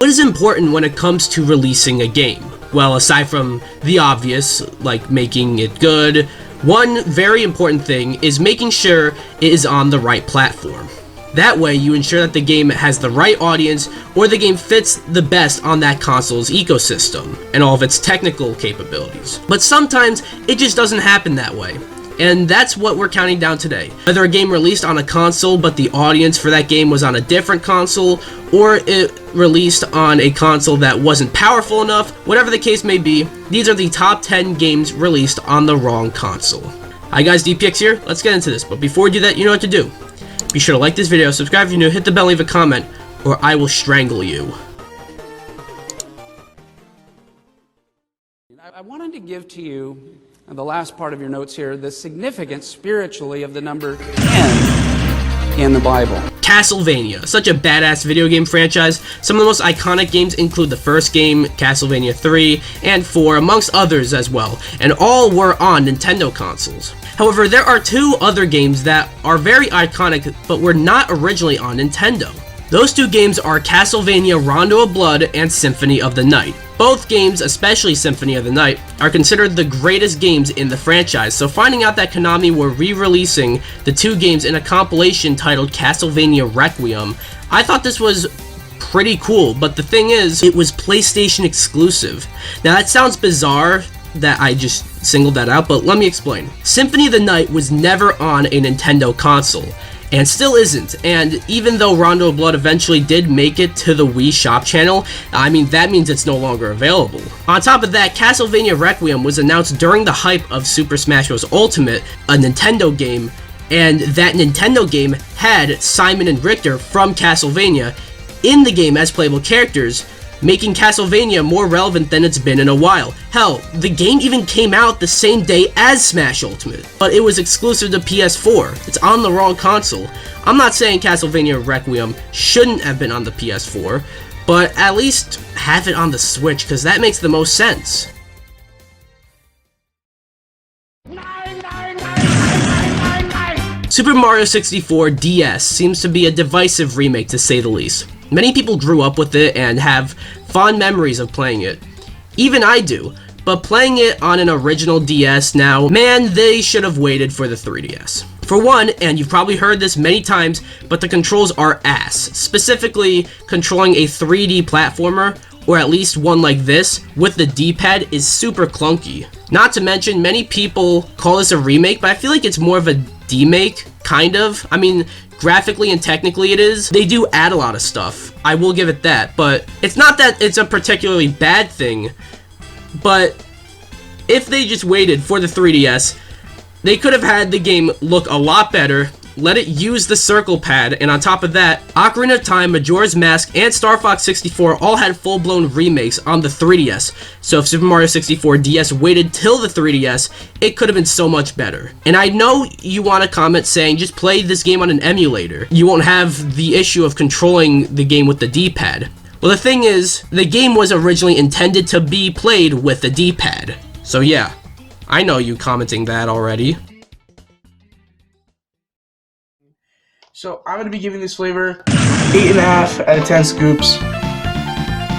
What is important when it comes to releasing a game? Well, aside from the obvious, like making it good, one very important thing is making sure it is on the right platform. That way, you ensure that the game has the right audience, or the game fits the best on that console's ecosystem, and all of its technical capabilities. But sometimes, it just doesn't happen that way. And that's what we're counting down today. Whether a game released on a console, but the audience for that game was on a different console, or it released on a console that wasn't powerful enough, whatever the case may be, these are the top 10 games released on the wrong console. Hi guys, DPX here, let's get into this, but before we do that, you know what to do. Be sure to like this video, subscribe if you're new, hit the bell, leave a comment, or I will strangle you. I wanted to give to you, in the last part of your notes here, the significance spiritually of the number 10 in the Bible. Castlevania, such a badass video game franchise. Some of the most iconic games include the first game, Castlevania 3, and 4, amongst others as well, and all were on Nintendo consoles. However, there are two other games that are very iconic, but were not originally on Nintendo. Those two games are Castlevania Rondo of Blood and Symphony of the Night. Both games, especially Symphony of the Night, are considered the greatest games in the franchise, so finding out that Konami were re-releasing the two games in a compilation titled Castlevania Requiem, I thought this was pretty cool, but the thing is, it was PlayStation exclusive. Now that sounds bizarre that I just singled that out, but let me explain. Symphony of the Night was never on a Nintendo console, and still isn't, and even though Rondo of Blood eventually did make it to the Wii Shop channel, I mean, that means it's no longer available. On top of that, Castlevania Requiem was announced during the hype of Super Smash Bros. Ultimate, a Nintendo game, and that Nintendo game had Simon and Richter from Castlevania in the game as playable characters, making Castlevania more relevant than it's been in a while. Hell, the game even came out the same day as Smash Ultimate, but it was exclusive to PS4. It's on the wrong console. I'm not saying Castlevania Requiem shouldn't have been on the PS4, but at least have it on the Switch, because that makes the most sense. Super Mario 64 DS seems to be a divisive remake, to say the least. Many people grew up with it and have fond memories of playing it. Even I do, but playing it on an original DS now, man, they should have waited for the 3DS. For one, and you've probably heard this many times, but the controls are ass. Specifically, controlling a 3D platformer, or at least one like this, with the D-pad is super clunky. Not to mention, many people call this a remake, but I feel like it's more of a demake, kind of. I mean, graphically and technically it is. They do add a lot of stuff, I will give it that, but it's not that it's a particularly bad thing, but if they just waited for the 3DS, they could have had the game look a lot better, let it use the circle pad, and on top of that, Ocarina of Time, Majora's Mask, and Star Fox 64 all had full-blown remakes on the 3DS, so if Super Mario 64 DS waited till the 3DS, it could have been so much better. And I know you want to comment saying, just play this game on an emulator. You won't have the issue of controlling the game with the D-pad. Well, the thing is, the game was originally intended to be played with the D-pad. So yeah, I know you commenting that already. So I'm going to be giving this flavor 8.5 out of 10 scoops.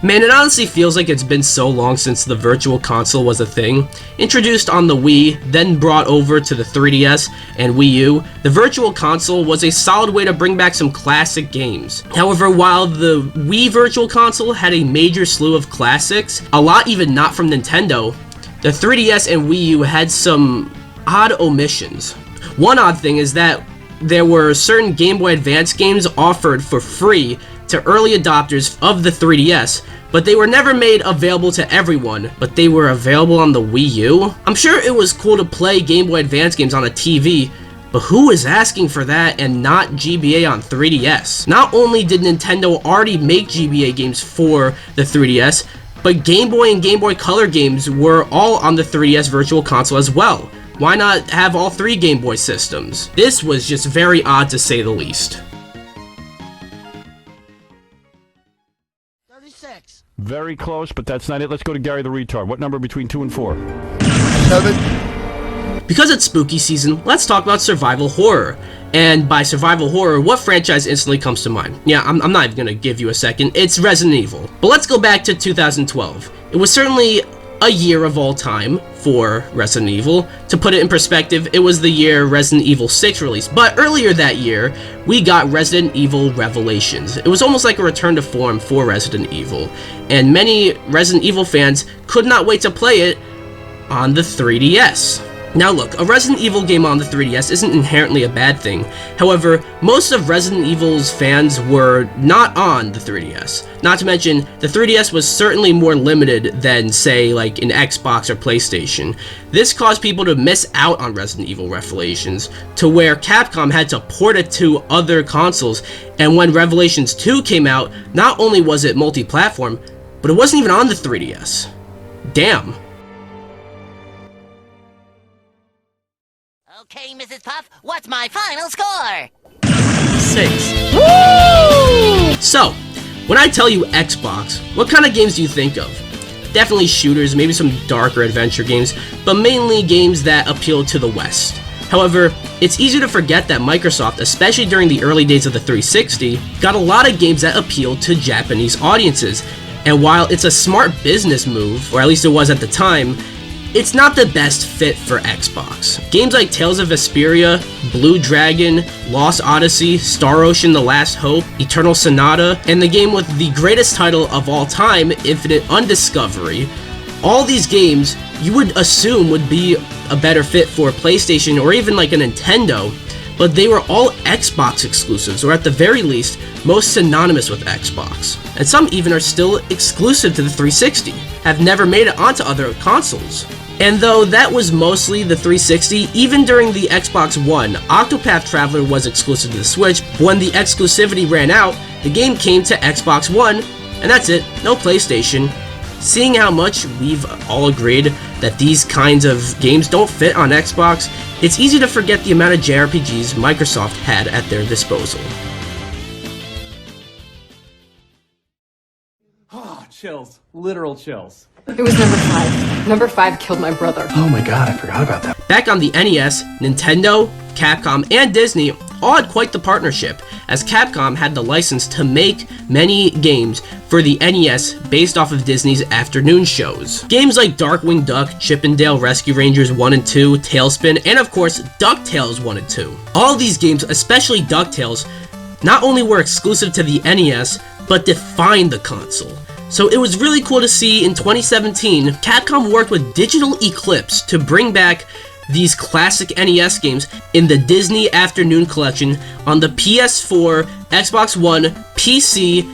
Man, it honestly feels like it's been so long since the Virtual Console was a thing. Introduced on the Wii, then brought over to the 3DS and Wii U, the Virtual Console was a solid way to bring back some classic games. However, while the Wii Virtual Console had a major slew of classics, a lot even not from Nintendo, the 3DS and Wii U had some odd omissions. One odd thing is that there were certain Game Boy Advance games offered for free to early adopters of the 3DS, but they were never made available to everyone, but they were available on the Wii U? I'm sure it was cool to play Game Boy Advance games on a TV, but who is asking for that and not GBA on 3DS? Not only did Nintendo already make GBA games for the 3DS, but Game Boy and Game Boy Color games were all on the 3DS Virtual Console as well. Why not have all three Game Boy systems? This was just very odd to say the least. 36. Very close, but that's not it. Let's go to Gary the Retard. What number between 2 and 4? 7. Because it's spooky season, let's talk about survival horror. And by survival horror, what franchise instantly comes to mind? Yeah, I'm not even gonna give you a second. It's Resident Evil. But let's go back to 2012. It was certainly a year of all time for Resident Evil. To put it in perspective, it was the year Resident Evil 6 released. But earlier that year, we got Resident Evil Revelations. It was almost like a return to form for Resident Evil. And many Resident Evil fans could not wait to play it on the 3DS. Now look, a Resident Evil game on the 3DS isn't inherently a bad thing. However, most of Resident Evil's fans were not on the 3DS. Not to mention, the 3DS was certainly more limited than, say, like an Xbox or PlayStation. This caused people to miss out on Resident Evil Revelations, to where Capcom had to port it to other consoles, and when Revelations 2 came out, not only was it multi-platform, but it wasn't even on the 3DS. Damn. Okay, Mrs. Puff, what's my final score? 6. Woo! So, when I tell you Xbox, what kind of games do you think of? Definitely shooters, maybe some darker adventure games, but mainly games that appeal to the West. However, it's easy to forget that Microsoft, especially during the early days of the 360, got a lot of games that appealed to Japanese audiences. And while it's a smart business move, or at least it was at the time, it's not the best fit for Xbox. Games like Tales of Vesperia, Blue Dragon, Lost Odyssey, Star Ocean: The Last Hope, Eternal Sonata, and the game with the greatest title of all time, Infinite Undiscovery, all these games you would assume would be a better fit for PlayStation or even like a Nintendo, but they were all Xbox exclusives, or at the very least, most synonymous with Xbox. And some even are still exclusive to the 360, have never made it onto other consoles. And though that was mostly the 360, even during the Xbox One, Octopath Traveler was exclusive to the Switch. When the exclusivity ran out, the game came to Xbox One, and that's it, no PlayStation. Seeing how much we've all agreed that these kinds of games don't fit on Xbox, it's easy to forget the amount of JRPGs Microsoft had at their disposal. Oh, chills. Literal chills. It was number 5. Number 5 killed my brother. Oh my god, I forgot about that. Back on the NES, Nintendo, Capcom, and Disney all had quite the partnership, as Capcom had the license to make many games for the NES based off of Disney's afternoon shows. Games like Darkwing Duck, Chip 'n Dale Rescue Rangers 1 and 2, Tailspin, and of course, DuckTales 1 and 2. All these games, especially DuckTales, not only were exclusive to the NES, but defined the console. So it was really cool to see in 2017, Capcom worked with Digital Eclipse to bring back these classic NES games in the Disney Afternoon Collection on the PS4, Xbox One, PC,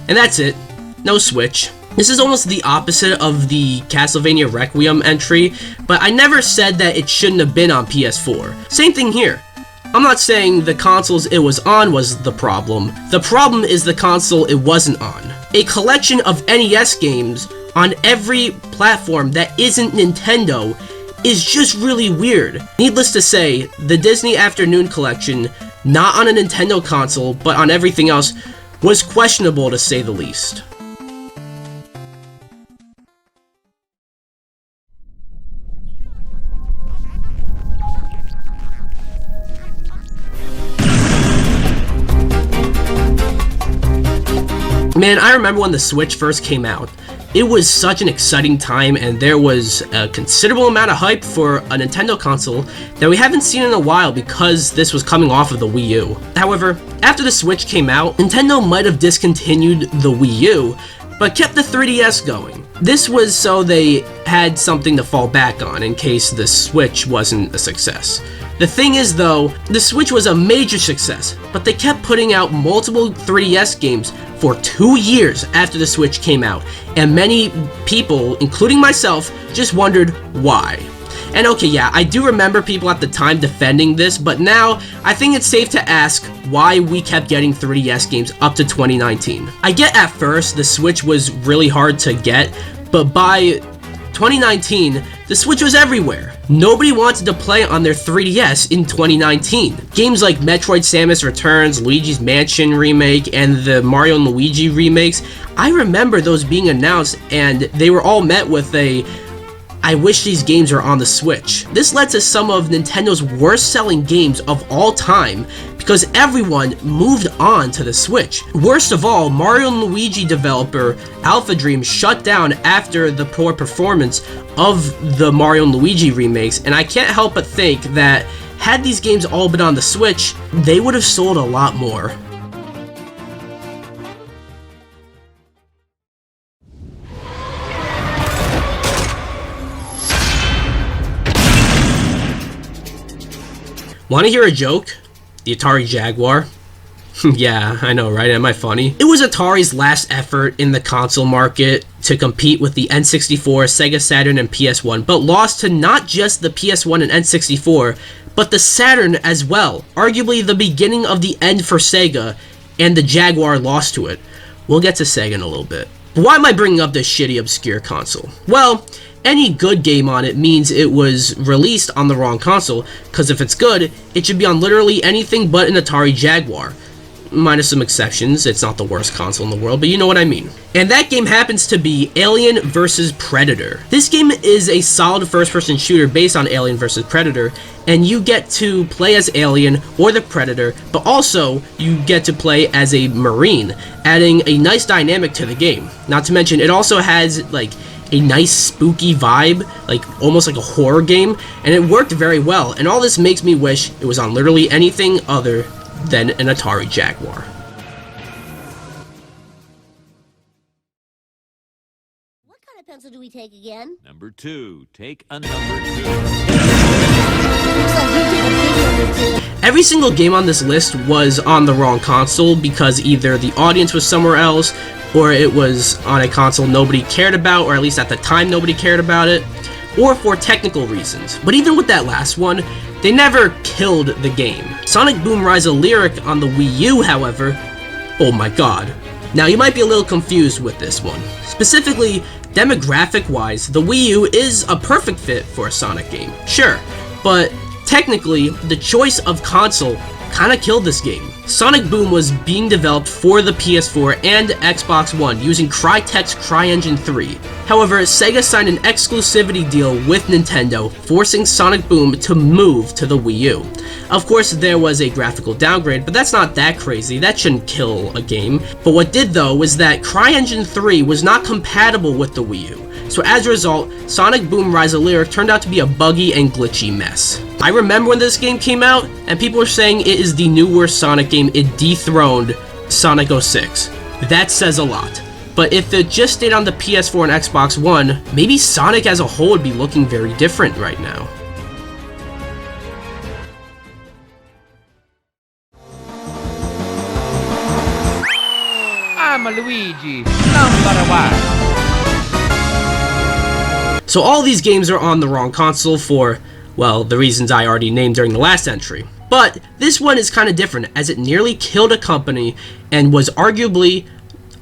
and that's it. No Switch. This is almost the opposite of the Castlevania Requiem entry, but I never said that it shouldn't have been on PS4. Same thing here. I'm not saying the consoles it was on was the problem. The problem is the console it wasn't on. A collection of NES games on every platform that isn't Nintendo is just really weird. Needless to say, the Disney Afternoon Collection, not on a Nintendo console, but on everything else, was questionable to say the least. Man, I remember when the Switch first came out. It was such an exciting time, and there was a considerable amount of hype for a Nintendo console that we haven't seen in a while because this was coming off of the Wii U. However, after the Switch came out, Nintendo might have discontinued the Wii U, but kept the 3DS going. This was so they had something to fall back on in case the Switch wasn't a success. The thing is though, the Switch was a major success, but they kept putting out multiple 3DS games for 2 years after the Switch came out, and many people, including myself, just wondered why. And okay, yeah, I do remember people at the time defending this, but now I think it's safe to ask why we kept getting 3DS games up to 2019. I get at first the Switch was really hard to get, but by 2019, the Switch was everywhere. Nobody wanted to play on their 3DS in 2019. Games like Metroid Samus Returns, Luigi's Mansion remake, and the Mario & Luigi remakes, I remember those being announced and they were all met with a I wish these games were on the Switch. This led to some of Nintendo's worst selling games of all time because everyone moved on to the Switch. Worst of all, Mario & Luigi developer Alpha Dream shut down after the poor performance of the Mario & Luigi remakes, and I can't help but think that had these games all been on the Switch, they would have sold a lot more. Want to hear a joke? The Atari Jaguar? Yeah, I know, right? Am I funny? It was Atari's last effort in the console market to compete with the N64, Sega Saturn, and PS1, but lost to not just the PS1 and N64, but the Saturn as well. Arguably the beginning of the end for Sega, and the Jaguar lost to it. We'll get to Sega in a little bit. But why am I bringing up this shitty, obscure console? Well, any good game on it means it was released on the wrong console, because if it's good, it should be on literally anything but an Atari Jaguar. Minus some exceptions, it's not the worst console in the world, but you know what I mean. And that game happens to be Alien vs. Predator. This game is a solid first-person shooter based on Alien vs. Predator, and you get to play as Alien or the Predator, but also you get to play as a Marine, adding a nice dynamic to the game. Not to mention, it also has, like, a nice spooky vibe, like almost like a horror game, and it worked very well, and all this makes me wish it was on literally anything other than an Atari Jaguar. What kind of pencil do we take again? Number 2. Take a number 2. Looks like you took a big number 2. Every single game on this list was on the wrong console because either the audience was somewhere else, or it was on a console nobody cared about, or at least at the time nobody cared about it, or for technical reasons. But even with that last one, they never killed the game. Sonic Boom Rise of Lyric on the Wii U, however, oh my god. Now you might be a little confused with this one. Specifically, demographic-wise, the Wii U is a perfect fit for a Sonic game, sure, but technically, the choice of console kinda killed this game. Sonic Boom was being developed for the PS4 and Xbox One using Crytek's CryEngine 3. However, Sega signed an exclusivity deal with Nintendo, forcing Sonic Boom to move to the Wii U. Of course, there was a graphical downgrade, but that's not that crazy, that shouldn't kill a game. But what did though was that CryEngine 3 was not compatible with the Wii U. So as a result, Sonic Boom Rise of Lyric turned out to be a buggy and glitchy mess. I remember when this game came out, and people were saying it is the new worst Sonic game, it dethroned Sonic 06. That says a lot. But if it just stayed on the PS4 and Xbox One, maybe Sonic as a whole would be looking very different right now. I'm a Luigi, number 1. So all these games are on the wrong console for, well, the reasons I already named during the last entry. But this one is kind of different, as it nearly killed a company and was arguably,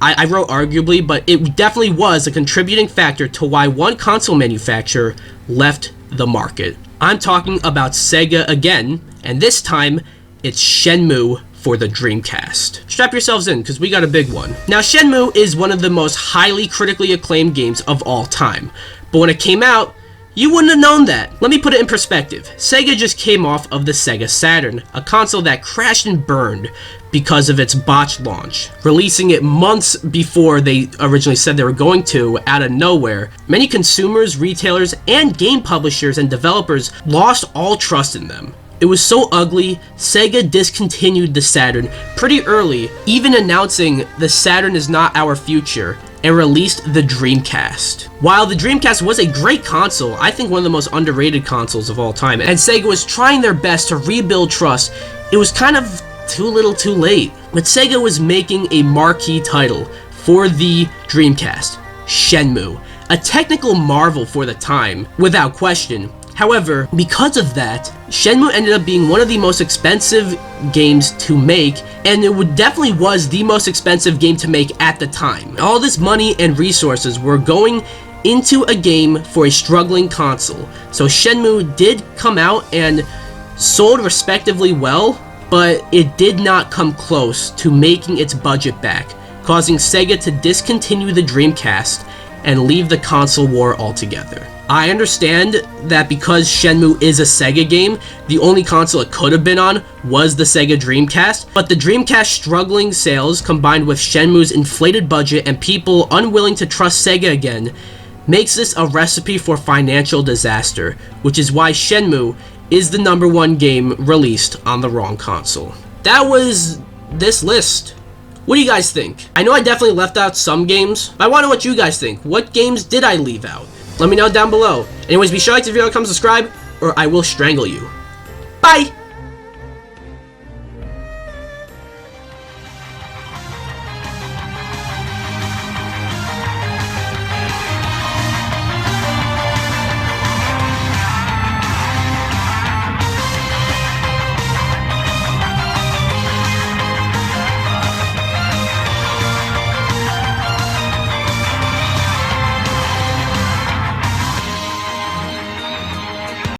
I wrote arguably, but it definitely was a contributing factor to why one console manufacturer left the market. I'm talking about Sega again, and this time, it's Shenmue for the Dreamcast. Strap yourselves in, because we got a big one. Now, Shenmue is one of the most highly critically acclaimed games of all time, but when it came out, you wouldn't have known that. Let me put it in perspective. Sega just came off of the Sega Saturn, a console that crashed and burned because of its botched launch, releasing it months before they originally said they were going to, out of nowhere. Many consumers, retailers, and game publishers and developers lost all trust in them. It was so ugly, Sega discontinued the Saturn pretty early, even announcing the Saturn is not our future, and released the Dreamcast. While the Dreamcast was a great console, I think one of the most underrated consoles of all time, and Sega was trying their best to rebuild trust, it was kind of too little too late. But Sega was making a marquee title for the Dreamcast, Shenmue, a technical marvel for the time, without question. However, because of that, Shenmue ended up being one of the most expensive games to make, and it definitely was the most expensive game to make at the time. All this money and resources were going into a game for a struggling console. So Shenmue did come out and sold respectively well, but it did not come close to making its budget back, causing Sega to discontinue the Dreamcast and leave the console war altogether. I understand that because Shenmue is a Sega game, the only console it could have been on was the Sega Dreamcast, but the Dreamcast struggling sales combined with Shenmue's inflated budget and people unwilling to trust Sega again makes this a recipe for financial disaster, which is why Shenmue is the #1 game released on the wrong console. That was this list. What do you guys think? I know I definitely left out some games, but I want to know what you guys think. What games did I leave out? Let me know down below. Anyways, be sure to like the video, comment, subscribe, or I will strangle you. Bye!